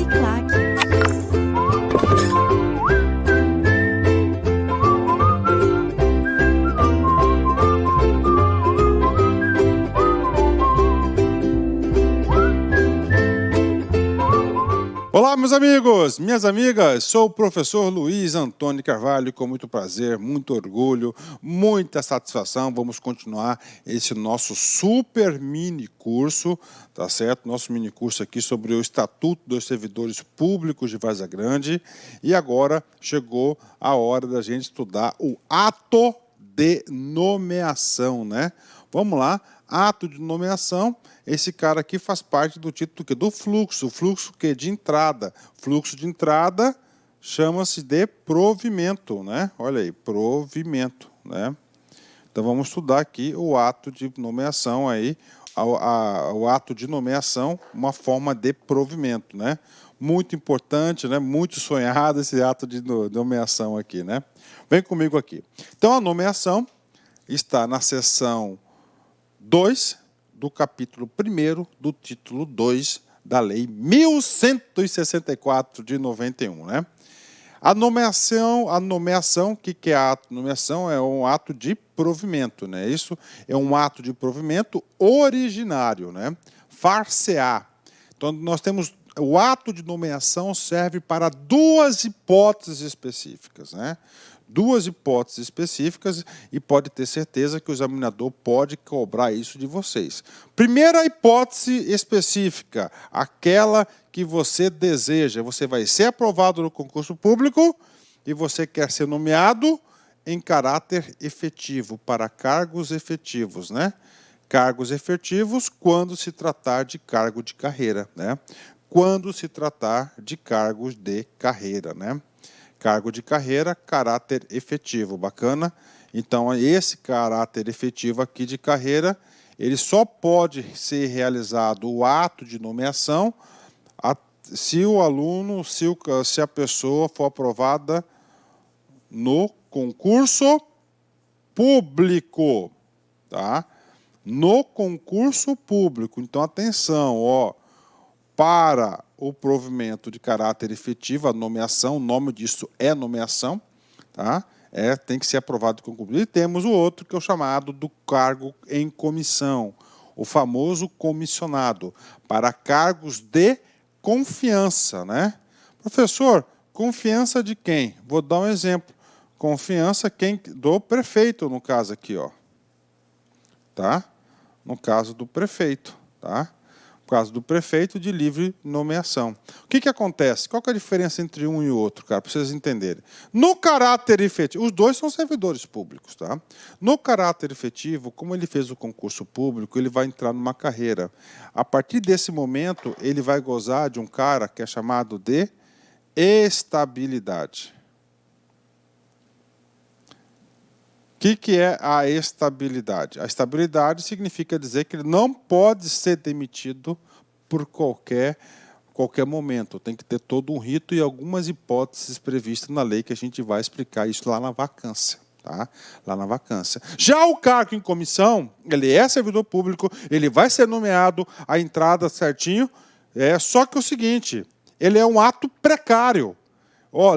Uniclac. Olá, meus amigos, minhas amigas, sou o professor Luiz Antônio Carvalho, com muito prazer, muito orgulho, muita satisfação. Vamos continuar esse nosso super mini curso, tá certo? Nosso mini curso aqui sobre o Estatuto dos Servidores Públicos de Várzea Grande. E agora chegou a hora da gente estudar o ato de nomeação, né? Vamos lá, ato de nomeação. Esse cara aqui faz parte do título do fluxo. O fluxo que de entrada. Fluxo de entrada chama-se de provimento, né? Olha aí, provimento, né? Então vamos estudar aqui o ato de nomeação aí, o ato de nomeação, uma forma de provimento, né? Muito importante, né? Muito sonhado esse ato de nomeação aqui, né? Vem comigo aqui. Então a nomeação está na seção 2 do capítulo 1º do título 2 da Lei 1164 de 91, né? A nomeação, o que é a ato de nomeação? É um ato de provimento, né? Isso é um ato de provimento originário, né? Far-se-á. Então nós temos o ato de nomeação serve para duas hipóteses específicas, né? Duas hipóteses específicas e pode ter certeza que o examinador pode cobrar isso de vocês. Primeira hipótese específica, aquela que você deseja. Você vai ser aprovado no concurso público e você quer ser nomeado em caráter efetivo, para cargos efetivos, né? Cargos efetivos quando se tratar de cargo de carreira, né? Quando se tratar de cargos de carreira, né? Cargo de carreira, caráter efetivo, bacana? Então, esse caráter efetivo aqui de carreira, ele só pode ser realizado o ato de nomeação se o aluno, se a pessoa for aprovada no concurso público, tá? No concurso público. Então, atenção, ó, para o provimento de caráter efetivo, a nomeação, o nome disso é nomeação, tá? Tem que ser aprovado com concurso. E temos o outro, que é o chamado do cargo em comissão, o famoso comissionado, para cargos de confiança, né? Professor, confiança de quem? Vou dar um exemplo. Confiança do prefeito, no caso aqui, ó. Tá? No caso do prefeito, tá? No caso do prefeito, de livre nomeação. O que acontece? Qual que é a diferença entre um e o outro, cara, para vocês entenderem? No caráter efetivo, os dois são servidores públicos, tá? No caráter efetivo, como ele fez o concurso público, ele vai entrar numa carreira. A partir desse momento, ele vai gozar de um cara que é chamado de estabilidade. O que é a estabilidade? A estabilidade significa dizer que ele não pode ser demitido por qualquer momento. Tem que ter todo um rito e algumas hipóteses previstas na lei que a gente vai explicar isso lá na vacância. Tá? Lá na vacância. Já o cargo em comissão, ele é servidor público, ele vai ser nomeado, a entrada certinho, só que é o seguinte, ele é um ato precário. Ó,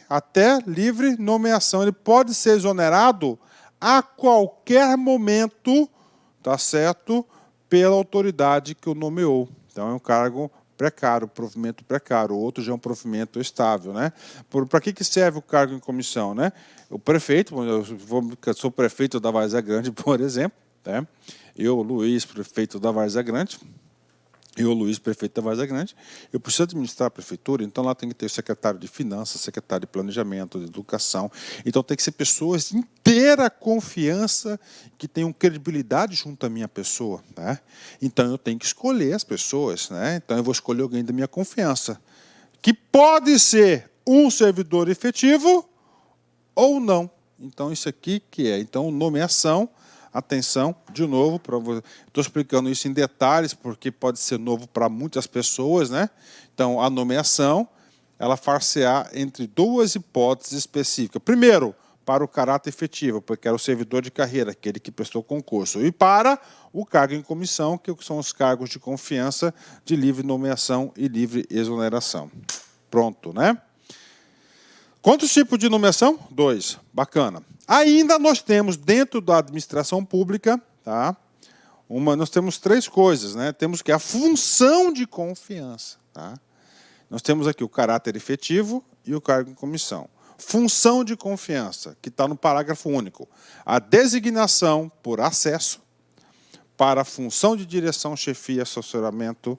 até livre nomeação. Ele pode ser exonerado a qualquer momento, tá certo? Pela autoridade que o nomeou. Então é um cargo precário, provimento precário. O outro já é um provimento estável, né? Para que serve o cargo em comissão, né? O prefeito, eu sou prefeito da Várzea Grande, por exemplo, né? Eu, Luiz, prefeito da Várzea Grande. Eu, Luiz, prefeito da Várzea Grande, eu preciso administrar a prefeitura, então lá tem que ter o secretário de Finanças, secretário de Planejamento, de Educação. Então tem que ser pessoas de inteira confiança, que tenham credibilidade junto à minha pessoa, né? Então eu tenho que escolher as pessoas, né? Então eu vou escolher alguém da minha confiança, que pode ser um servidor efetivo ou não. Então isso aqui que é, então nomeação. Atenção, de novo, estou explicando isso em detalhes, porque pode ser novo para muitas pessoas, né? Então, a nomeação, ela far-se-á entre duas hipóteses específicas. Primeiro, para o caráter efetivo, porque era o servidor de carreira, aquele que prestou concurso, e para o cargo em comissão, que são os cargos de confiança, de livre nomeação e livre exoneração. Pronto, né? Quantos tipos de nomeação? 2. Bacana. Ainda nós temos, dentro da administração pública, tá? Nós temos 3 coisas, né? Temos que a função de confiança, tá? Nós temos aqui o caráter efetivo e o cargo em comissão. Função de confiança, que está no parágrafo único. A designação por acesso para a função de direção, chefia, assessoramento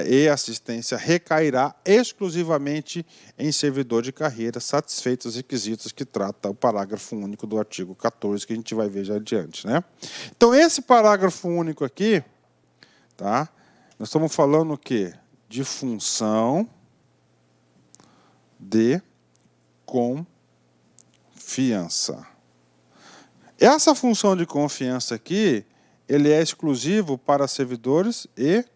e assistência recairá exclusivamente em servidor de carreira, satisfeitos os requisitos que trata o parágrafo único do artigo 14, que a gente vai ver já adiante, né? Então, esse parágrafo único aqui, tá? Nós estamos falando o quê? De função de confiança. Essa função de confiança aqui, ele é exclusivo para servidores efetivos.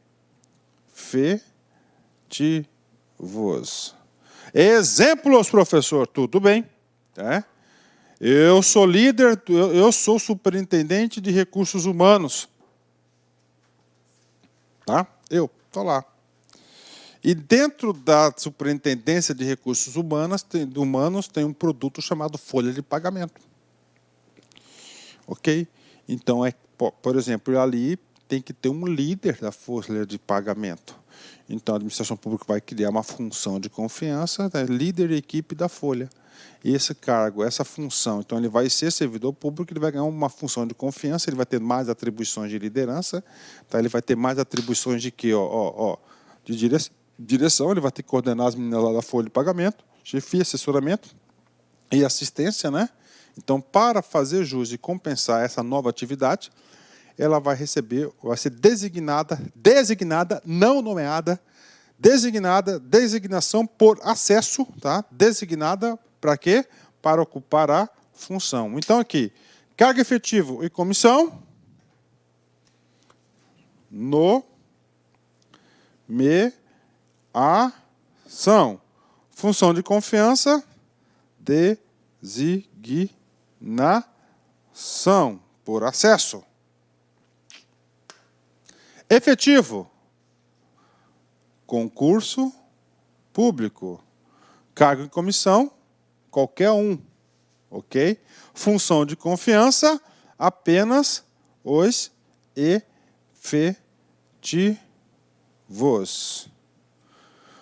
Exemplos, professor, tudo bem. Tá? Eu sou líder, eu sou superintendente de recursos humanos. Tá? Eu estou lá. E dentro da Superintendência de Recursos Humanos tem um produto chamado folha de pagamento. Ok? Então, por exemplo, ali tem que ter um líder da folha de pagamento. Então, a administração pública vai criar uma função de confiança, né? Líder e equipe da folha. E esse cargo, essa função, então ele vai ser servidor público, ele vai ganhar uma função de confiança, ele vai ter mais atribuições de liderança, tá? Ele vai ter mais atribuições de quê? De direção, ele vai ter que coordenar as meninas lá da folha de pagamento, chefia, assessoramento e assistência, né? Então, para fazer jus e compensar essa nova atividade, ela vai ser designada, não nomeada, designação por acesso, tá? Designada para quê? Para ocupar a função. Então, aqui, cargo efetivo e comissão, nomeação. Função de confiança, designação por acesso. Efetivo, concurso público. Cargo em comissão, qualquer um. Ok? Função de confiança, apenas os efetivos.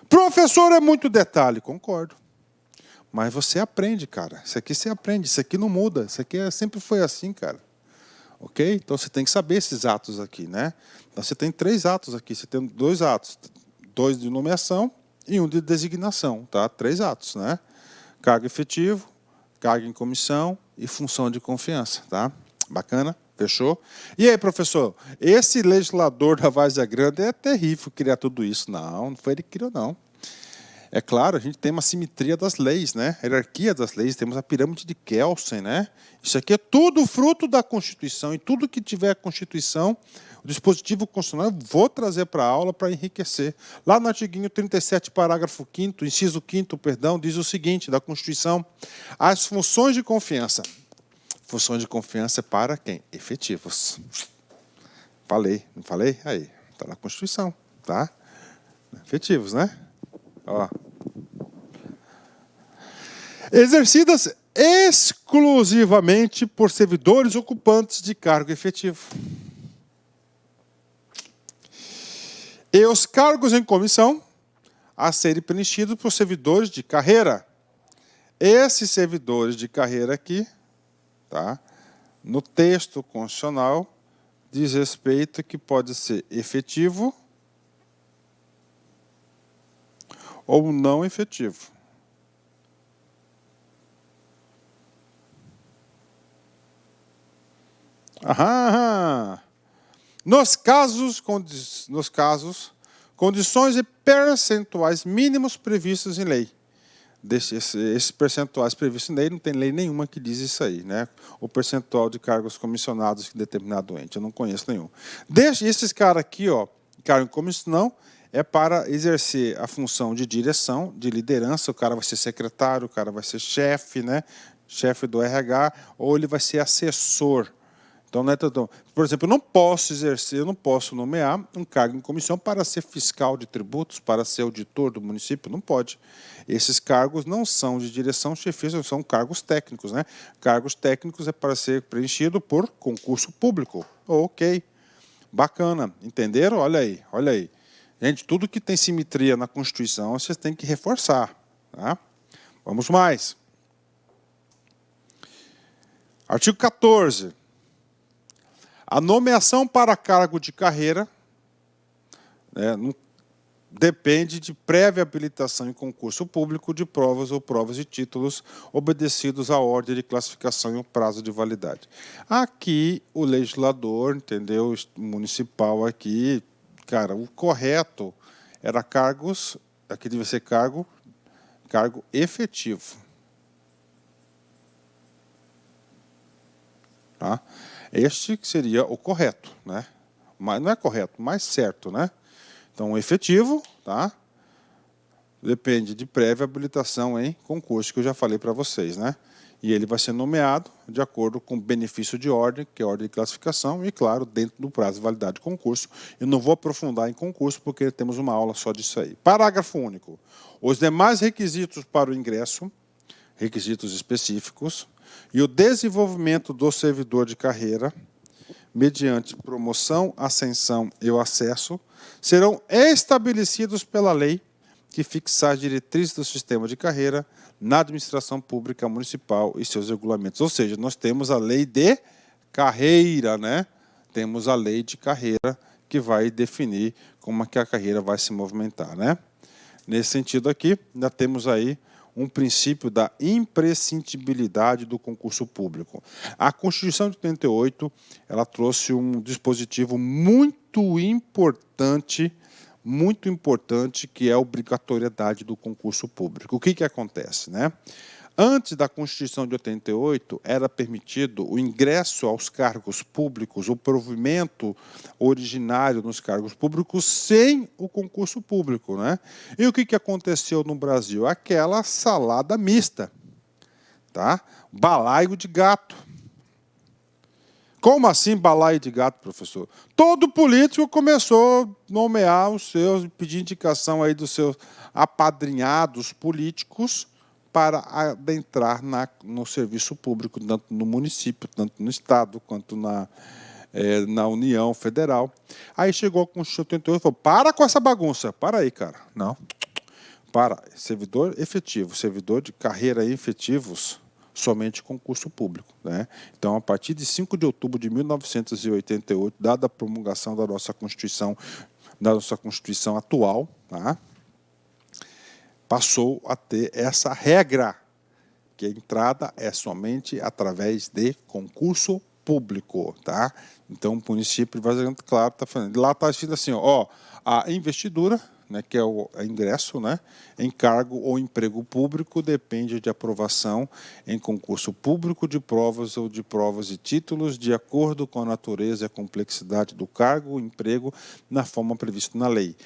Professor, é muito detalhe. Concordo. Mas você aprende, cara. Isso aqui você aprende. Isso aqui não muda. Isso aqui sempre foi assim, cara. Ok? Então, você tem que saber esses atos aqui, né? Então, você tem 3 atos aqui. Você tem 2 atos. 2 de nomeação e 1 de designação, tá? 3 atos, né? Cargo efetivo, cargo em comissão e função de confiança, tá? Bacana? Fechou? E aí, professor? Esse legislador da Várzea Grande é terrível criar tudo isso. Não foi ele que criou, não. É claro, a gente tem uma simetria das leis, né? A hierarquia das leis, temos a pirâmide de Kelsen, né? Isso aqui é tudo fruto da Constituição, e tudo que tiver a Constituição, o dispositivo constitucional, eu vou trazer para a aula para enriquecer. Lá no artigo 37, parágrafo 5º, inciso 5º, perdão, diz o seguinte, da Constituição: as funções de confiança. Funções de confiança para quem? Efetivos. Falei, não falei? Aí, está na Constituição, tá? Efetivos, né? Ó. Exercidas exclusivamente por servidores ocupantes de cargo efetivo. E os cargos em comissão a serem preenchidos por servidores de carreira. Esses servidores de carreira aqui, tá? No texto constitucional, diz respeito que pode ser efetivo ou não efetivo. Aham. Nos casos, condições e percentuais mínimos previstos em lei. Esses percentuais previstos em lei, não tem lei nenhuma que diz isso aí, né? O percentual de cargos comissionados em determinado ente, eu não conheço nenhum. Esses caras aqui, ó, cargo em comissão, é para exercer a função de direção, de liderança. O cara vai ser secretário, o cara vai ser chefe, né? chefe do RH, ou ele vai ser assessor. Então, não é tanto, por exemplo, eu não posso exercer, eu não posso nomear um cargo em comissão para ser fiscal de tributos, para ser auditor do município, não pode. Esses cargos não são de direção, chefia, são cargos técnicos, né? Cargos técnicos é para ser preenchido por concurso público. Ok, bacana, entenderam? Olha aí, olha aí. Gente, tudo que tem simetria na Constituição, vocês têm que reforçar, tá? Vamos mais. Artigo 14. A nomeação para cargo de carreira, né, depende de prévia habilitação em concurso público de provas ou provas de títulos obedecidos à ordem de classificação e o prazo de validade. Aqui, o legislador, entendeu, municipal aqui, cara, o correto era cargos, aqui deve ser cargo efetivo. Tá? Este seria o correto, né? Mas não é correto, mais certo, né? Então, o efetivo, tá? Depende de prévia habilitação em concurso, que eu já falei para vocês, né? E ele vai ser nomeado de acordo com o benefício de ordem, que é a ordem de classificação, e, claro, dentro do prazo de validade de concurso. Eu não vou aprofundar em concurso, porque temos uma aula só disso aí. Parágrafo único. Os demais requisitos para o ingresso, requisitos específicos, e o desenvolvimento do servidor de carreira, mediante promoção, ascensão e o acesso, serão estabelecidos pela lei que fixar as diretrizes do sistema de carreira na administração pública municipal e seus regulamentos. Ou seja, nós temos a lei de carreira, né? Temos a lei de carreira que vai definir como é que a carreira vai se movimentar, né? Nesse sentido aqui, ainda temos aí um princípio da imprescindibilidade do concurso público. A Constituição de 88, ela trouxe um dispositivo muito importante, que é a obrigatoriedade do concurso público. O que acontece, né? Antes da Constituição de 88, era permitido o ingresso aos cargos públicos, o provimento originário nos cargos públicos, sem o concurso público, né? E o que aconteceu no Brasil? Aquela salada mista, tá? Balaio de gato. Como assim balaio de gato, professor? Todo político começou a nomear os seus, pedir indicação aí dos seus apadrinhados políticos para adentrar no serviço público, tanto no município, tanto no Estado, quanto na União Federal. Aí chegou a Constituição 88 e falou, para com essa bagunça. Para aí, cara. Não. Para. Servidor efetivo, servidor de carreira efetivos, somente concurso público, né? Então, a partir de 5 de outubro de 1988, dada a promulgação da nossa Constituição atual, tá? Passou a ter essa regra, que a entrada é somente através de concurso público, tá? Então, o município, claro, está falando. Lá está escrito assim, ó, a investidura, né, que é o ingresso, né, em cargo ou emprego público, depende de aprovação em concurso público de provas ou de provas e títulos, de acordo com a natureza e a complexidade do cargo ou emprego, na forma prevista na lei.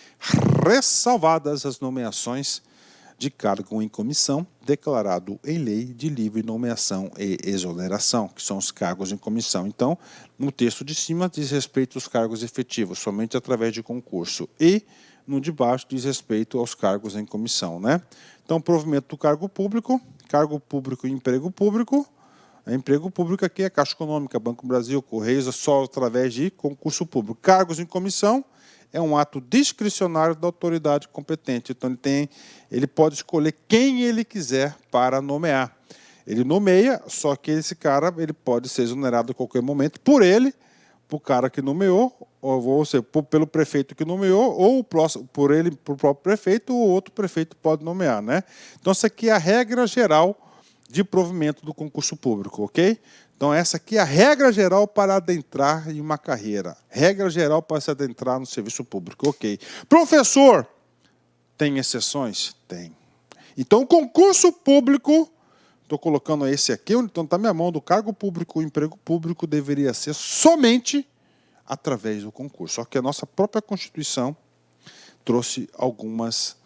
Ressalvadas as nomeações de cargo em comissão, declarado em lei de livre nomeação e exoneração, que são os cargos em comissão. Então, no texto de cima diz respeito aos cargos efetivos, somente através de concurso, e no de baixo diz respeito aos cargos em comissão, né? Então, provimento do cargo público e emprego público aqui é Caixa Econômica, Banco do Brasil, Correios, só através de concurso público. Cargos em comissão é um ato discricionário da autoridade competente. Então, ele pode escolher quem ele quiser para nomear. Ele nomeia, só que esse cara ele pode ser exonerado a qualquer momento por ele, por cara que nomeou, ou seja, pelo prefeito que nomeou, ou por o próprio prefeito, ou outro prefeito pode nomear, né? Então, essa aqui é a regra geral de provimento do concurso público, ok? Então, essa aqui é a regra geral para adentrar em uma carreira. Regra geral para se adentrar no serviço público, ok. Professor, tem exceções? Tem. Então, o concurso público, estou colocando esse aqui, então está minha mão, do cargo público, o emprego público deveria ser somente através do concurso. Só que a nossa própria Constituição trouxe algumas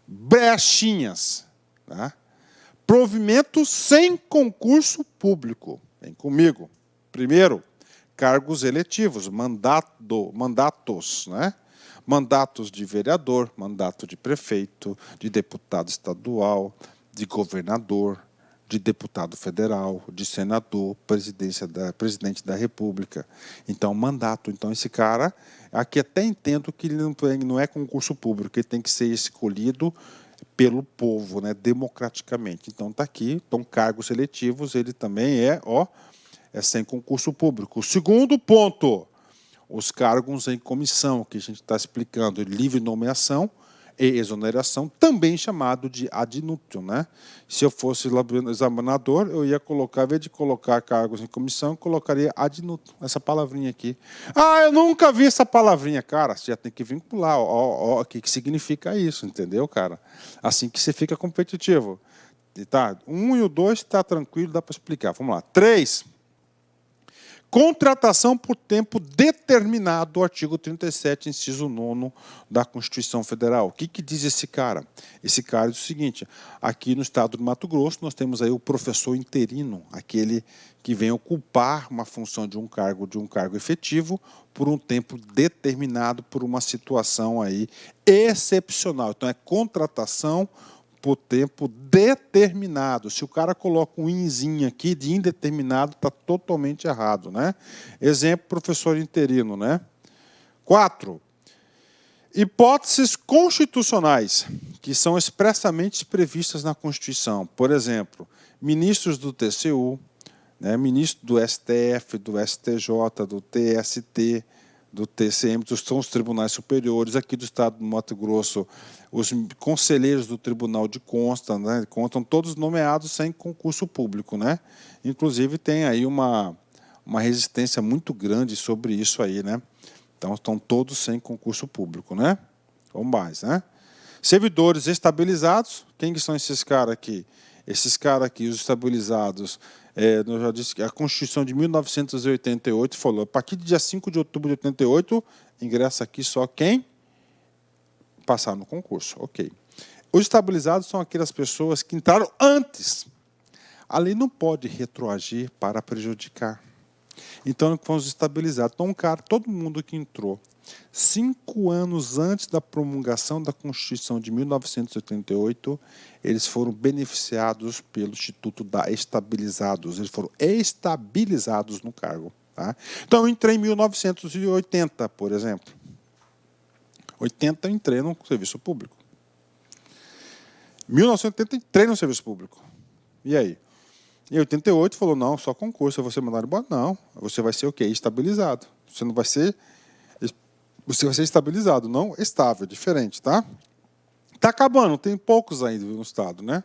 brechinhas, tá? Provimento sem concurso público. Vem comigo. Primeiro, cargos eletivos, mandatos, né? Mandatos de vereador, mandato de prefeito, de deputado estadual, de governador, de deputado federal, de senador, presidente da República. Então, mandato. Então, esse cara, aqui até entendo que ele não é concurso público, ele tem que ser escolhido pelo povo, né, democraticamente. Então, está aqui. Então, cargos eletivos, ele também é sem concurso público. O segundo ponto, os cargos em comissão, que a gente está explicando, livre nomeação e exoneração, também chamado de ad nutum, né? Se eu fosse examinador, eu ia colocar, ao invés de colocar cargos em comissão, eu colocaria ad nutum, essa palavrinha aqui. Ah, eu nunca vi essa palavrinha. Cara, você já tem que vincular, o que significa isso, entendeu, cara? Assim que você fica competitivo. Tá? 1 e o 2 está tranquilo, dá para explicar. Vamos lá. 3. Contratação por tempo determinado, artigo 37, inciso 9 da Constituição Federal. O que diz esse cara? Esse cara diz o seguinte, aqui no estado do Mato Grosso, nós temos aí o professor interino, aquele que vem ocupar uma função de um cargo efetivo por um tempo determinado, por uma situação aí excepcional. Então, é contratação por tempo determinado. Se o cara coloca um inzinho aqui de indeterminado, está totalmente errado, né? Exemplo, professor interino, né? 4. Hipóteses constitucionais, que são expressamente previstas na Constituição. Por exemplo, ministros do TCU, né? Ministro do STF, do STJ, do TST, do TCM, são os tribunais superiores, aqui do estado do Mato Grosso, os conselheiros do Tribunal de Contas, né, contam todos nomeados sem concurso público, né? Inclusive tem aí uma resistência muito grande sobre isso aí, né? Então estão todos sem concurso público, né? Ou mais, né? Servidores estabilizados, quem que são esses caras aqui? Esses caras aqui, os estabilizados, eu já disse que a Constituição de 1988 falou, a partir do dia 5 de outubro de 88, ingressa aqui só quem passar no concurso. Ok. Os estabilizados são aquelas pessoas que entraram antes. A lei não pode retroagir para prejudicar. Então, fomos estabilizados. Então, todo mundo que entrou 5 anos antes da promulgação da Constituição de 1988, eles foram beneficiados pelo Instituto da Estabilizados. Eles foram estabilizados no cargo. Tá? Então, eu entrei em 1980, por exemplo. 80 eu entrei no serviço público. 1980 entrei no serviço público. E aí? Em 88 falou, não, só concurso, você mandar embora? Não, você vai ser o quê? Estabilizado. Você não vai ser... Você vai ser estabilizado, não estável, diferente, tá? Está acabando, tem poucos ainda no estado, né?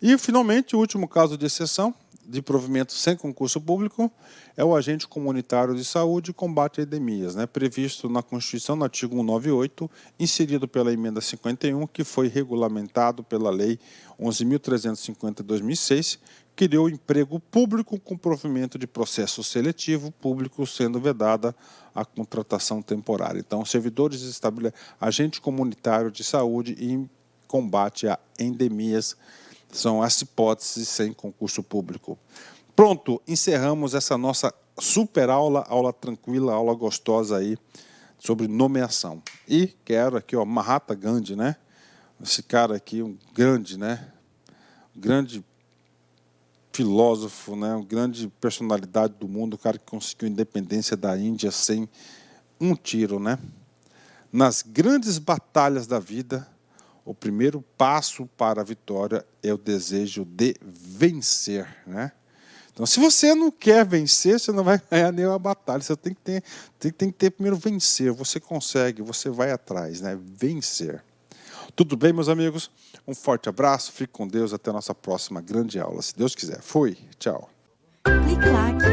E, finalmente, o último caso de exceção de provimento sem concurso público é o agente comunitário de saúde e combate a epidemias, né? Previsto na Constituição, no artigo 198, inserido pela emenda 51, que foi regulamentado pela Lei 11.350 de 2006, criou emprego público com provimento de processo seletivo público, sendo vedada a contratação temporária. Então, servidores estabelecidos, agente comunitário de saúde e combate a endemias são as hipóteses sem concurso público. Pronto, encerramos essa nossa super aula, aula tranquila, aula gostosa aí sobre nomeação. E quero aqui, ó, Mahatma Gandhi, né? Esse cara aqui, um grande, né? Grande filósofo, né, uma grande personalidade do mundo, o cara que conseguiu a independência da Índia sem um tiro, né? Nas grandes batalhas da vida, o primeiro passo para a vitória é o desejo de vencer, né? Então, se você não quer vencer, você não vai ganhar nenhuma batalha. Você tem que ter primeiro vencer. Você consegue, você vai atrás, né? Vencer. Tudo bem, meus amigos? Um forte abraço, fique com Deus, até a nossa próxima grande aula, se Deus quiser. Fui, tchau. Clique like.